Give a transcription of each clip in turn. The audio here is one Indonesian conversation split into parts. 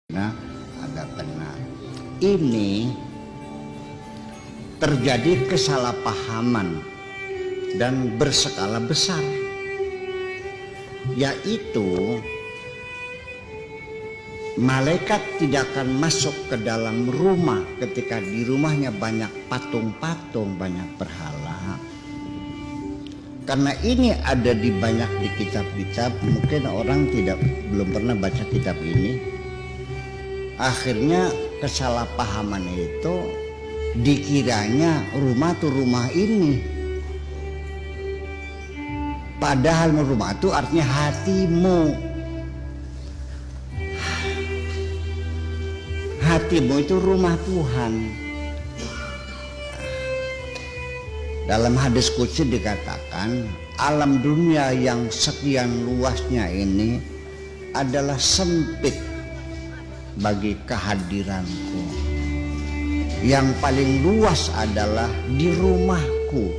Nah, agak benar. Ini terjadi kesalahpahaman dan berskala besar, yaitu malaikat tidak akan masuk ke dalam rumah ketika di rumahnya banyak patung-patung, banyak berhala. Karena ini ada di banyak di kitab-kitab, mungkin orang belum pernah baca kitab ini. Akhirnya kesalahpahaman itu dikiranya rumah tuh rumah ini, padahal rumah itu artinya hatimu. Hatimu itu rumah Tuhan. Dalam hadis qudsi dikatakan, alam dunia yang sekian luasnya ini adalah sempit bagi kehadiranku. Yang paling luas adalah di rumahku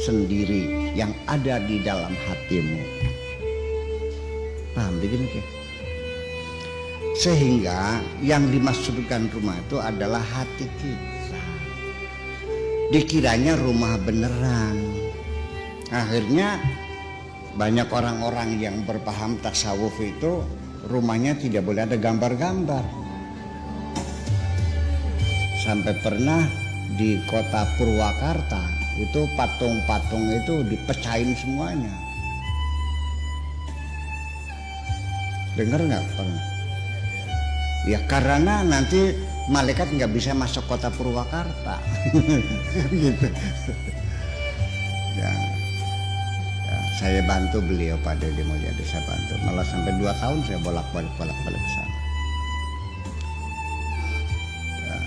sendiri yang ada di dalam hatimu. Paham begini ke? Sehingga yang dimaksudkan rumah itu adalah hati kita. Dikiranya rumah beneran. Akhirnya banyak orang-orang yang berpaham tasawuf itu rumahnya tidak boleh ada gambar-gambar. Sampai pernah di kota Purwakarta itu patung-patung itu dipecahin semuanya. Dengar nggak pernah? Ya karena nanti malaikat nggak bisa masuk kota Purwakarta. Gitu. Ya, saya bantu beliau Pak Deddy Mulyadi, saya bantu. Malah sampai 2 tahun saya bolak-balik ke sana.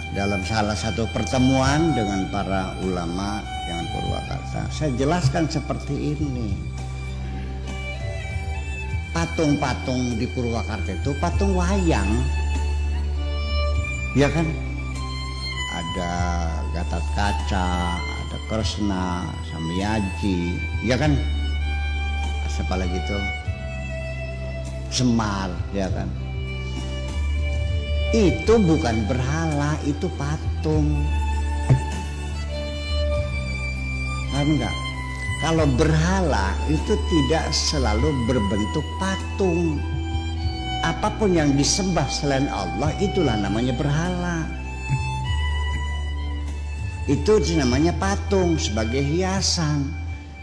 Dalam salah satu pertemuan dengan para ulama yang Purwakarta, saya jelaskan seperti ini. Patung-patung di Purwakarta itu patung wayang, ya kan? Ada Gatot Kaca, ada Kresna, Samyaji, ya kan? Siapa lagi itu? Semar, ya kan? Itu bukan berhala, itu patung. Paham enggak? Kalau berhala itu tidak selalu berbentuk patung. Apapun yang disembah selain Allah itulah namanya berhala. Itu namanya patung sebagai hiasan.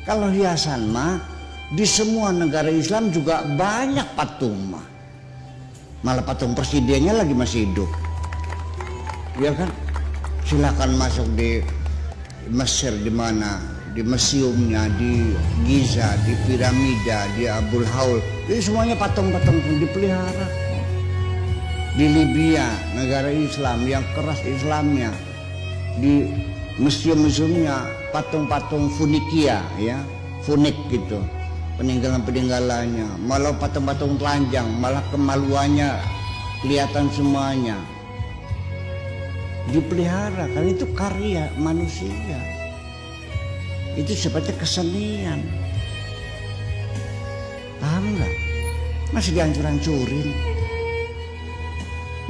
Kalau hiasan mah di semua negara Islam juga banyak patung mah. Malah patung presidennya lagi masih hidup, ya kan? Silakan masuk di Mesir, di mana, di museumnya, di Giza, di piramida, di Abul Haul, ini semuanya patung-patung dipelihara. Di Libya, negara Islam yang keras Islamnya, di museum-museumnya patung-patung Funikia, ya, Funik gitu. Peninggalan-peninggalannya, malah patung-patung telanjang, malah kemaluannya kelihatan semuanya. Dipelihara, karena itu karya manusia. Itu seperti kesenian. Paham nggak? Masih dihancur-hancurin.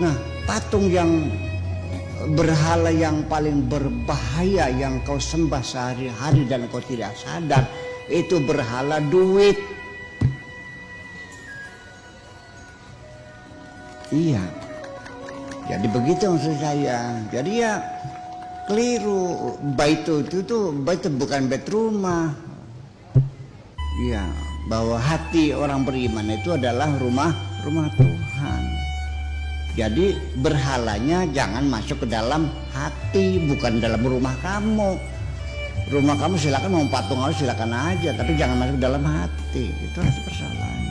Nah, patung yang berhala yang paling berbahaya yang kau sembah sehari-hari dan kau tidak sadar, itu berhala duit. Iya. Jadi begitu maksud saya. Jadi ya keliru. Bait itu bukan bait rumah. Iya, bahwa hati orang beriman itu adalah rumah Tuhan. Jadi berhalanya jangan masuk ke dalam hati, bukan dalam rumah kamu. Rumah kamu silakan mau patung aja silakan aja, tapi jangan masuk dalam hati. Itu harus persoalan.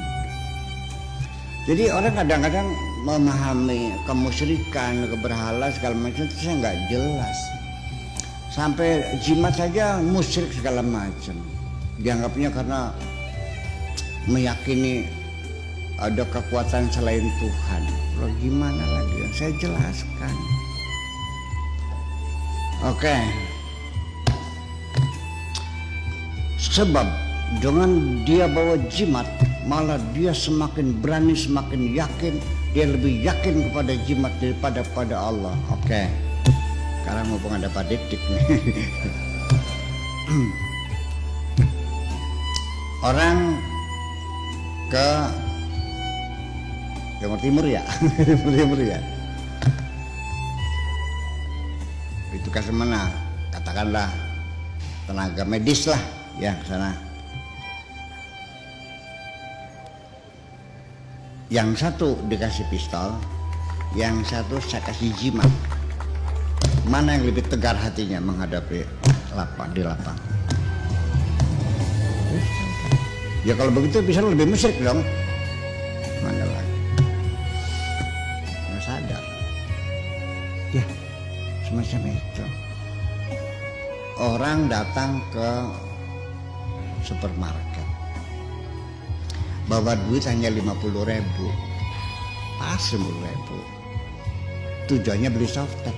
Jadi orang kadang-kadang memahami kemusyrikan, keberhala segala macam itu saya nggak jelas. Sampai jimat saja musyrik segala macam. Dianggapnya karena meyakini ada kekuatan selain Tuhan. Loh gimana lagi? Saya jelaskan. Oke. Sebab dengan dia bawa jimat, malah dia semakin berani, semakin yakin dia lebih yakin kepada jimat daripada pada Allah. Oke, sekarang mumpung ada Pak Dik nih. Orang ke Timur ya, Timur ya. Itu ke mana? Katakanlah tenaga medis lah, ya ke sana. Yang satu dikasih pistol, yang satu saya kasih jimat. Mana yang lebih tegar hatinya menghadapi di lapang? Ya kalau begitu bisa lebih musyrik dong. Mana lagi? Nggak sadar. Ya, semacam itu. Orang datang ke supermarket, bawa duit hanya 50.000, pas 10.000. Tujuannya beli softtek.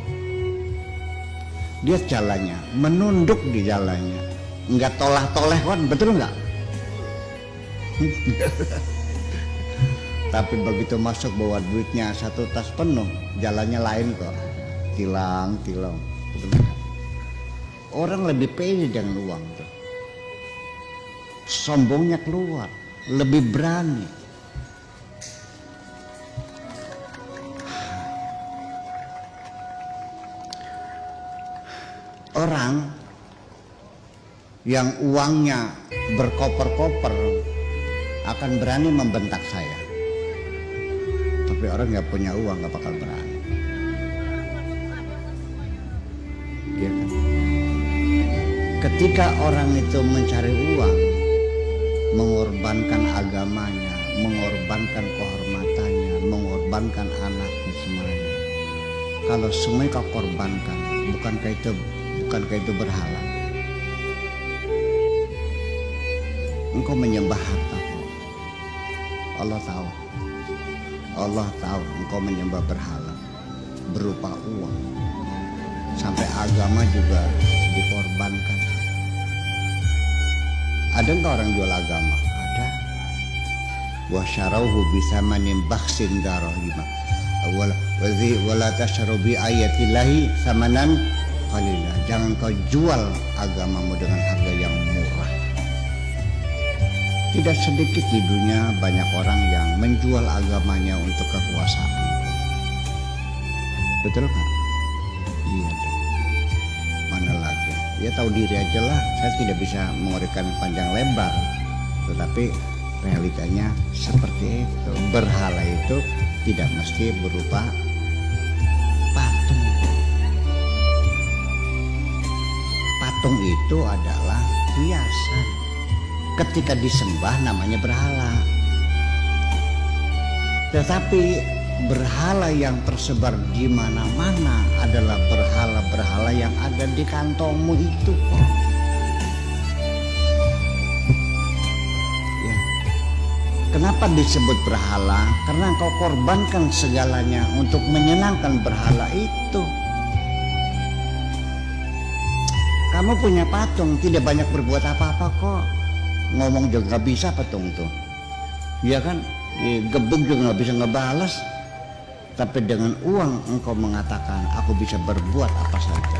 Dia jalannya, menunduk di jalannya, nggak tolah-toleh kan, betul nggak? Tapi begitu masuk bawa duitnya satu tas penuh, jalannya lain kok, tilang. Orang lebih pede dengan uang tuh, sombongnya keluar, lebih berani. Orang yang uangnya berkoper-koper akan berani membentak saya, tapi orang nggak punya uang nggak bakal berani. Iya kan? Ketika orang itu mencari uang, mengorbankan agamanya, mengorbankan kehormatannya, mengorbankan anaknya semuanya. Kalau semuanya kau korbankan, bukankah itu berhala? Engkau menyembah harta. Allah tahu engkau menyembah berhala berupa uang, sampai agama juga dikorbankan. Ada enggak orang jual agama? Ada. Wa syarauhu bisamanin bakhsin darahima wala tasyrabu bi ayatillahi samanan qalila. Jangan kau jual agamamu dengan harga yang murah. Tidak sedikit di dunia banyak orang yang menjual agamanya untuk kekuasaan. Betul kan? Iya dong. Mana lagi? Ya tahu diri aja lah. Saya tidak bisa menguraikan panjang lebar, tetapi realitanya seperti itu. Berhala itu tidak mesti berupa patung. Patung itu adalah hiasan. Ketika disembah namanya berhala. Tetapi berhala yang tersebar di mana-mana adalah berhala-berhala yang ada di kantongmu itu. Ya. Kenapa disebut berhala? Karena kau korbankan segalanya untuk menyenangkan berhala itu. Kamu punya patung, tidak banyak berbuat apa-apa kok. Ngomong juga nggak bisa patung tuh, ya kan? Gebuk juga nggak bisa ngebalas. Tapi dengan uang engkau mengatakan aku bisa berbuat apa saja.